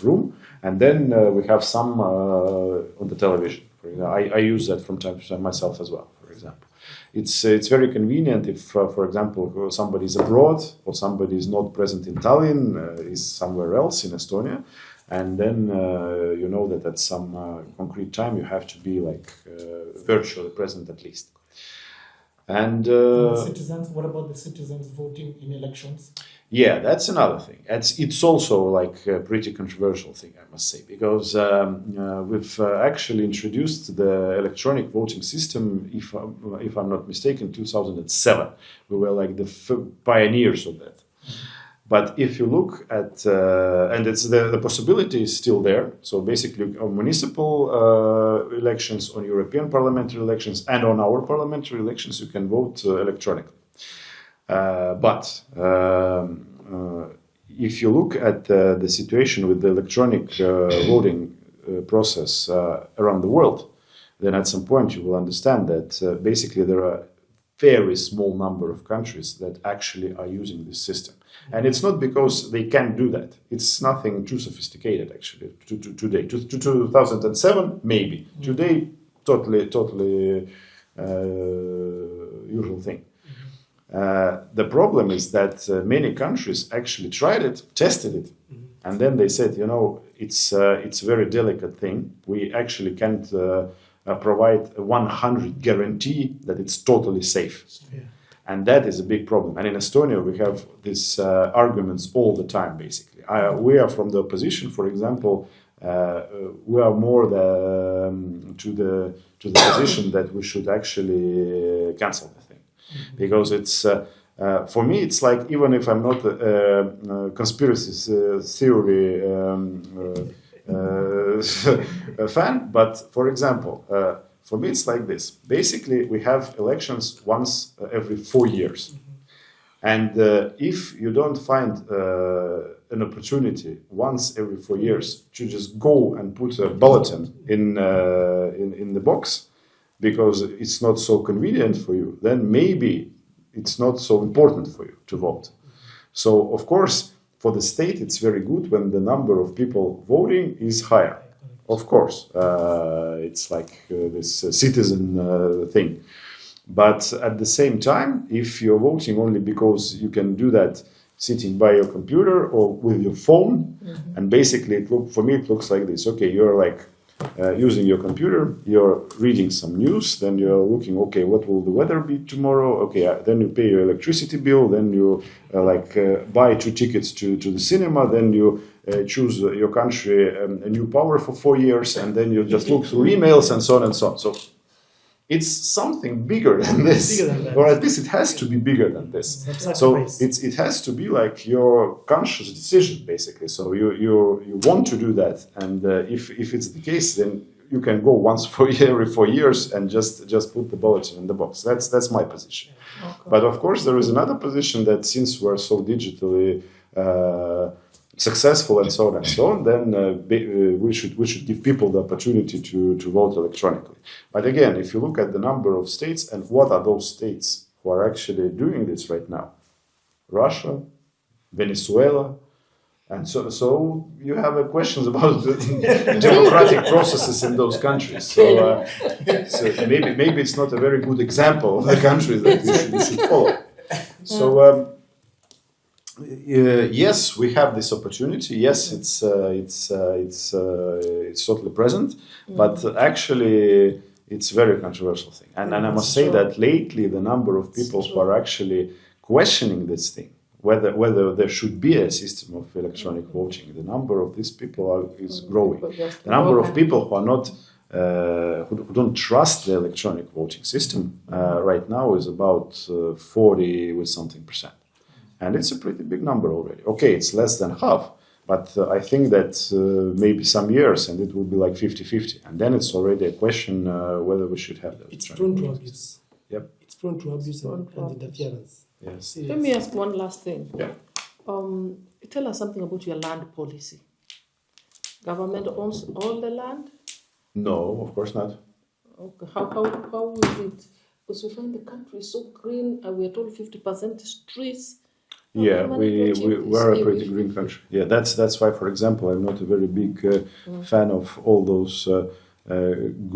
room, and then we have some on the television. I use that from time to time myself as well, for example. It's very convenient if, for example, somebody is abroad or somebody is not present in Tallinn, is somewhere else in Estonia, and then you know that at some concrete time you have to be like virtually present at least. And citizens, what about the citizens voting in elections? Yeah, that's another thing. It's also like a pretty controversial thing, I must say, because we've actually introduced the electronic voting system, if I'm not mistaken, 2007. We were like the pioneers of that. But if you look at, and it's the possibility is still there. So basically on municipal elections, on European parliamentary elections, and on our parliamentary elections, you can vote electronically. But if you look at the situation with the electronic voting process around the world, then at some point you will understand that basically there are very small number of countries that actually are using this system. And it's not because they can't do that. It's nothing too sophisticated, actually, today. To 2007, maybe. Today, totally usual thing. The problem is that many countries actually tried it, tested it, and then they said, it's a very delicate thing. We actually can't provide a 100% guarantee that it's totally safe. Yeah. And that is a big problem. And in Estonia, we have these arguments all the time, basically. We are from the opposition, for example. We are more to the position that we should actually cancel the thing. Because it's, for me, it's like, even if I'm not a conspiracy theory fan, but for example, for me it's like this. Basically, we have elections once every 4 years. And if you don't find an opportunity once every 4 years to just go and put a bulletin in the box, because it's not so convenient for you, then maybe it's not so important for you to vote. So, of course, for the state, it's very good when the number of people voting is higher. Of course, it's like this citizen thing. But at the same time, if you're voting only because you can do that sitting by your computer or with your phone, and basically, for me, it looks like this. Okay, you're like using your computer, you're reading some news, then you're looking, okay, what will the weather be tomorrow? Okay, then you pay your electricity bill, then you buy 2 tickets to the cinema, then you choose your country a new power for 4 years, and then you just look through emails and so on and so on. So it's something bigger than this, or at least it has to be bigger than this. So it has to be like your conscious decision, basically. So you want to do that, and if it's the case, then you can go once for every 4 years and just put the bulletin in the box. That's my position. Okay. But of course, there is another position that since we're so digitally successful and so on, then we should give people the opportunity to vote electronically. But again, if you look at the number of states and what are those states who are actually doing this right now, Russia, Venezuela, and so you have questions about the democratic processes in those countries. So maybe it's not a very good example of the country that we should follow. So. Yes, we have this opportunity. Yes, it's totally present, but actually it's a very controversial thing. And I must say that lately the number of people who are actually questioning this thing, whether there should be a system of electronic voting, the number of these people is growing. The number of people who are not who don't trust the electronic voting system right now is about 40 with something percent. And it's a pretty big number already. Okay, it's less than half, but I think that maybe some years and it will be like 50-50. And then it's already a question whether we should have that. It's prone to abuse. Yep. It's prone to abuse and interference. Yes. Let me ask one last thing. Yeah. Tell us something about your land policy. Government owns all the land? No, of course not. Okay. How is it? Because we find the country so green, and we are told 50% is trees. Yeah, we're a pretty green country. Yeah, that's why, for example, I'm not a very big fan of all those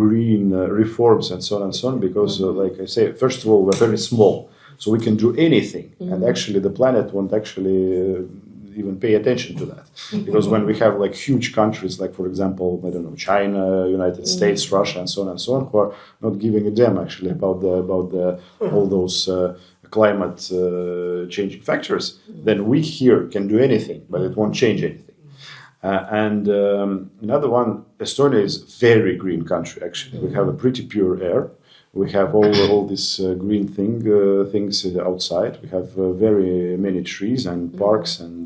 green reforms and so on, because, like I say, first of all, we're very small, so we can do anything, and actually the planet won't actually even pay attention to that, because when we have like huge countries, like for example, I don't know, China, United States, Russia, and so on, who are not giving a damn actually about the all those climate changing factors, then we here can do anything, but it won't change anything. And another one, Estonia is a very green country, actually. We have a pretty pure air. We have all these green things outside. We have very many trees and parks and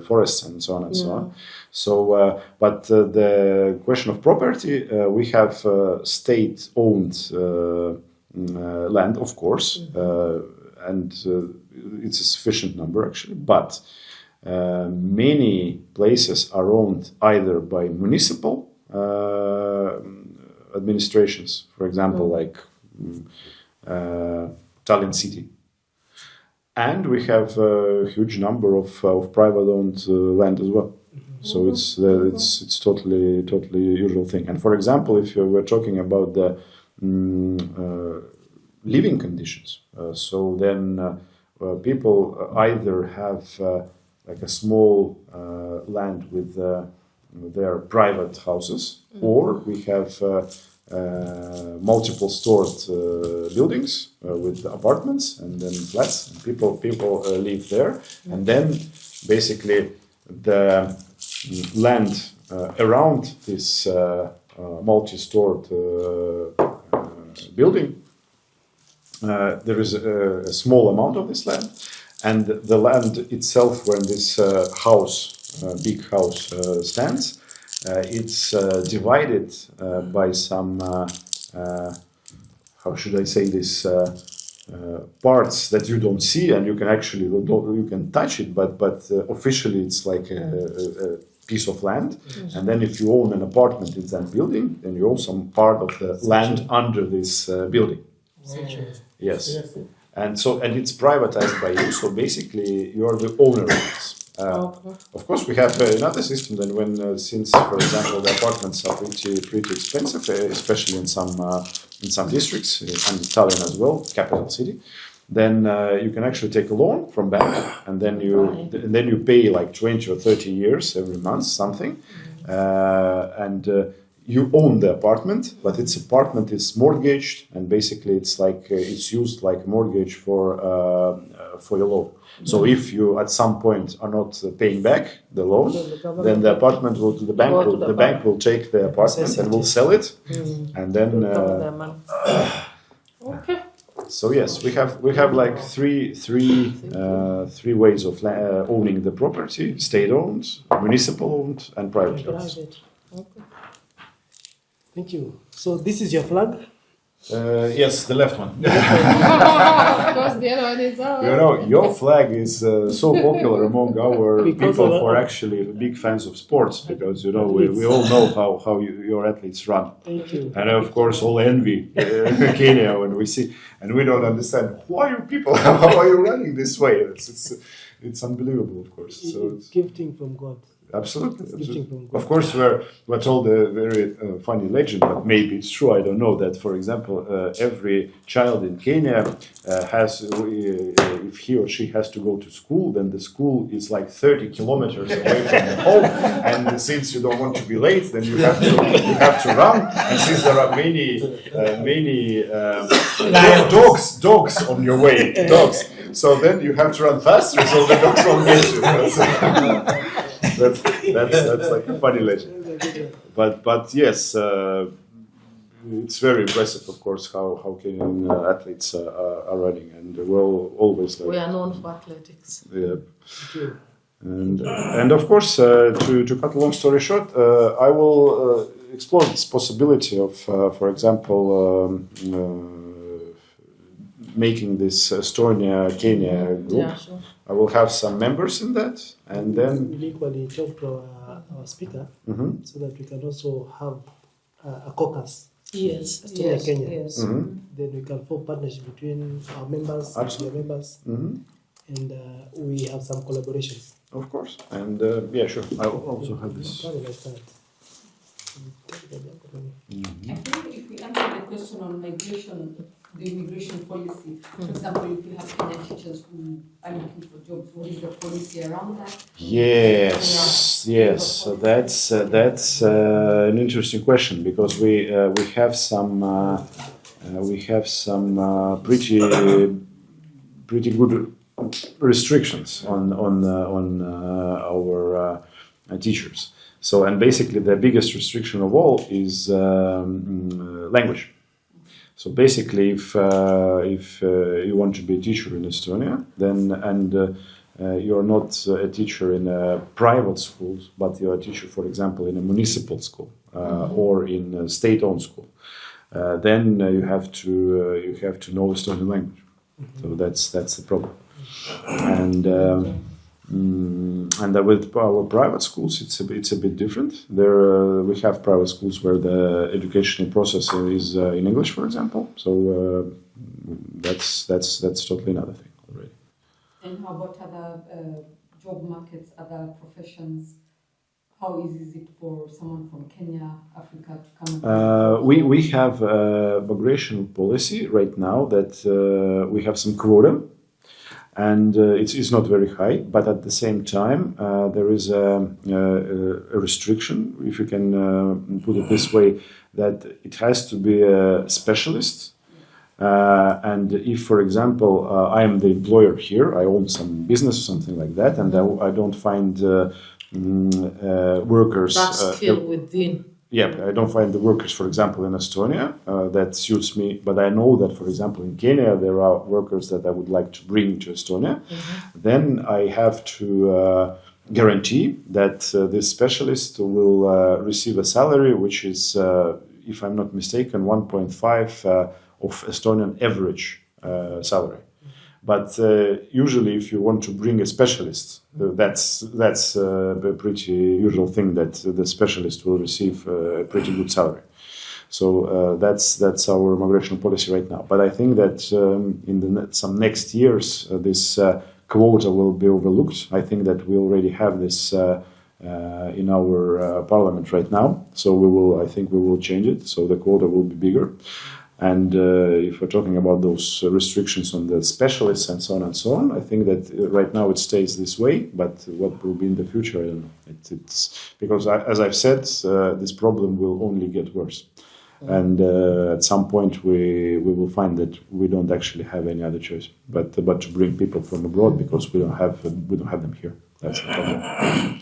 forests and so on and so on. So, but the question of property, we have state-owned land, of course, and it's a sufficient number actually, but many places are owned either by municipal administrations, for example, like Tallinn city, and we have a huge number of private-owned land as well. So it's totally usual thing. And for example, if you were talking about the living conditions. So then people either have like a small land with their private houses, or we have multiple stored buildings with apartments and then flats, and people live there, and then basically the land around this multi-stored building, there is a small amount of this land, and the land itself, when this big house stands, it's divided by some, how should I say this, parts that you don't see, and you can actually you can touch it, but officially it's like a piece of land, and then if you own an apartment in that building, then you own some part of the land under this building. Yes, and it's privatized by you. So basically, you are the owner of this. Of course, we have another system. Then, when since, for example, the apartments are pretty expensive, especially in some districts, and Tallinn as well, capital city, then you can actually take a loan from bank, and then you pay like 20 or 30 years every month something, and you own the apartment, but its apartment is mortgaged, and basically it's like it's used like a mortgage for your loan. So if you at some point are not paying back the loan, then the apartment will the bank will take the apartment and will sell it, and then. Okay. So yes, we have like three ways of owning the property: state-owned, municipal-owned, and private-owned. Okay. Thank you. So this is your flag? Yes, the left one. Of course, the other one is ours. You know, your flag is so popular among our Because people of- who are actually big fans of sports, because you know we all know how your athletes run, Thank you. and of course all envy Kenya when we see, and we don't understand why you people how are you running this way? It's unbelievable, of course. So It's gifting from God. absolutely, It's gifting from God. of course, we're told a very funny legend, but maybe it's true. I don't know that. For example, every child in Kenya has, if he or she has to go to school, then the school is like 30 kilometers away from the home, and since you don't want to be late, then you have to run. And since there are many dogs on your way, dogs, so then you have to run faster, so the dogs won't get you. That's like a funny legend. But yes, it's very impressive, of course, how Kenyan athletes are running, and we're always We like, are known for athletics. yeah. And of course, to cut a long story short, I will explore this possibility of, for example, making this Estonia-Kenya group. Yeah, sure. I will have some members in that, and then We'll equally talk to our speaker so that we can also have a caucus. Yes, Estonia, yes, Kenya. yes. Then we can form partnership between our members and their members, and we have some collaborations. of course, and yeah, sure. I will also have this. Probably like that. I think if we answer the question on migration, the immigration policy, for example, if you have Kenyan teachers who are looking for jobs, what is the policy around that? Yes. So that's an interesting question, because we have some pretty good restrictions on our teachers. So, and basically the biggest restriction of all is language. So basically, if you want to be a teacher in Estonia, then you're not a teacher in a private school, but you're a teacher, for example, in a municipal school or in a state-owned school, then you have to know Estonian language. So that's the problem. And with our private schools, it's a bit different. There we have private schools where the educational process is in English, for example. So that's totally another thing already. And how about other job markets, other professions? How easy is it for someone from Kenya, Africa to come? We have a migration policy right now that we have some quota. And it's not very high, but at the same time, there is a restriction, if you can put it this way, that it has to be a specialist. And if, for example, I am the employer here, I own some business or something like that, and I don't find workers. That's still within. Yeah, I don't find the workers, for example, in Estonia that suits me. But I know that, for example, in Kenya there are workers that I would like to bring to Estonia. Then I have to guarantee that this specialist will receive a salary which is, if I'm not mistaken, 1.5 of Estonian average salary. But usually, if you want to bring a specialist, that's a pretty usual thing that the specialist will receive a pretty good salary. So that's our migration policy right now. But I think that in some next years, this quota will be overlooked. I think that we already have this in our parliament right now. So I think we will change it. So the quota will be bigger. And if we're talking about those restrictions on the specialists and so on, I think that right now it stays this way. But what will be in the future, I don't know. It's because, as I've said, this problem will only get worse. And at some point, we will find that we don't actually have any other choice but to bring people from abroad, because we don't have them here. That's the problem.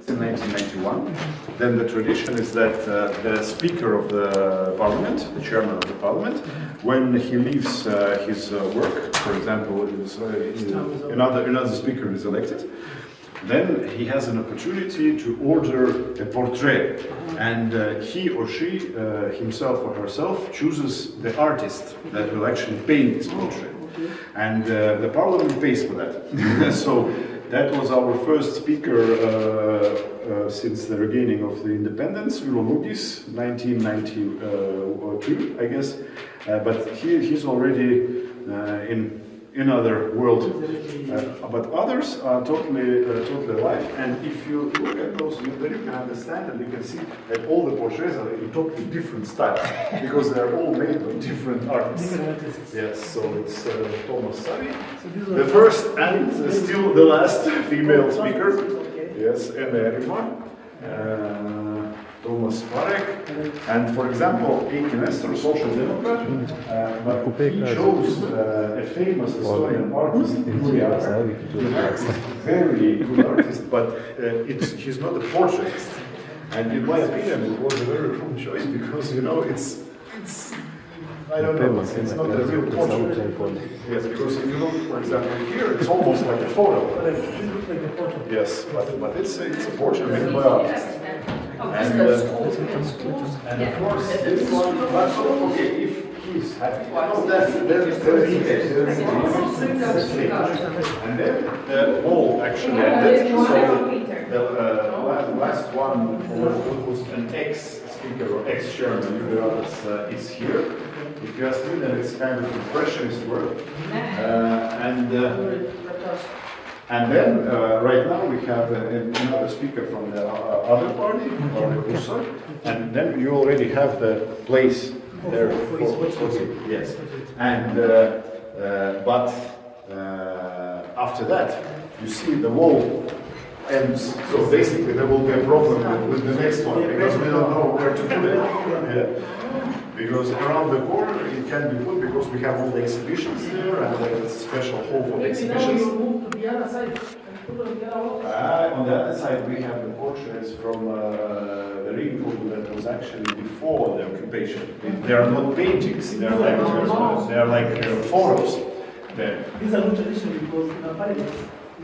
in 1991. Then the tradition is that the Speaker of the Parliament, the Chairman of the Parliament, when he leaves his work, for example, another Speaker is elected, then he has an opportunity to order a portrait, and he or she, himself or herself, chooses the artist that will actually paint this portrait. And the Parliament pays for that. So that was our first speaker since the regaining of the independence, Oyugi, 1992, I guess. But he's already in another world. But others are totally alive. And if you look at those, then you can understand and you can see that all the portraits are in totally different styles because they're all made by different artists. Yes, so it's Thomas Sari, the first and still the last female speaker. Yes, and Erima. Thomas Marek, and for example, Eiki Nestor, Social Democrat, but he chose a famous Estonian artist, very good artist, but he's not a portraitist. And in my opinion, it was a very wrong choice because, you know, it's I don't know, it's not a real portrait. Yes, because if you look, for example, here, it's almost like a photo. Yes, but it's a portrait made by artists. And of course, this one, okay, if he's happy, that's and then the wall actually ended. So the last one was an ex-speaker or ex-chairman is here. If you ask me, then it's kind of impressionist work. And then, right now, we have another speaker from the other party, and then you already have the place there. Yes. And, but after that, you see the wall ends. So basically, there will be a problem with the next one, because we don't know where to put it. Yeah. Because around the corner it can be put because we have all the exhibitions there and there's a special hall for the exhibitions. On the other side we have the portraits from the Ringo that was actually before the occupation. They are not paintings, they are like photos there. These are not traditional because in our Parliament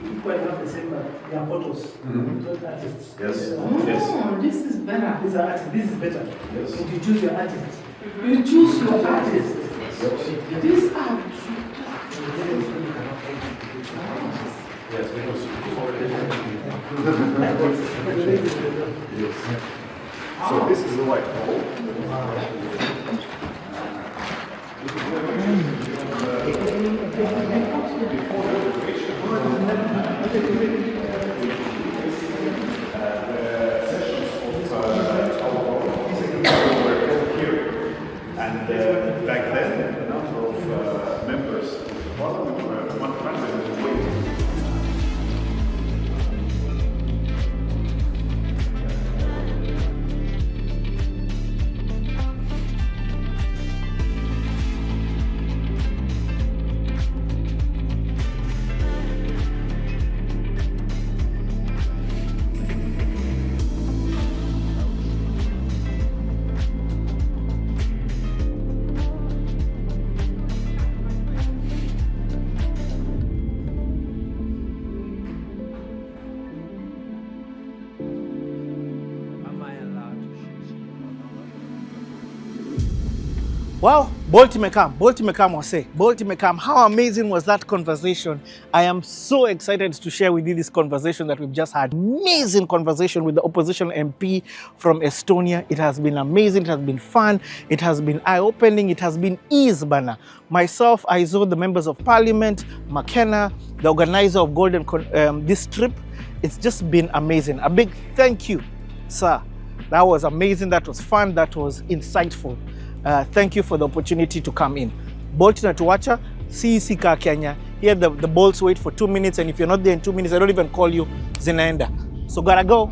we quite have the same, they are photos, not artists. Yes. Yes. This is better. These are artists, this is better. Yes. And you choose your artist. You choose your artist. These are Yes, because yes. So this is the white hole. And back then, the number of members of the parliament were 120. Wow, Boltimekam was say. Boltimekam, how amazing was that conversation? I am so excited to share with you this conversation that we've just had. Amazing conversation with the opposition MP from Estonia. It has been amazing, it has been fun, it has been eye-opening, it has been ease, bana. Myself, I saw the members of Parliament, McKenna, the organizer of this trip. It's just been amazing. A big thank you, sir. That was amazing, that was fun, that was insightful. Thank you for the opportunity to come in. Bolt na tuwacha, CEC Kenya. Here the bolts wait for 2 minutes, and if you're not there in 2 minutes, I don't even call you, zinaenda. So gotta go.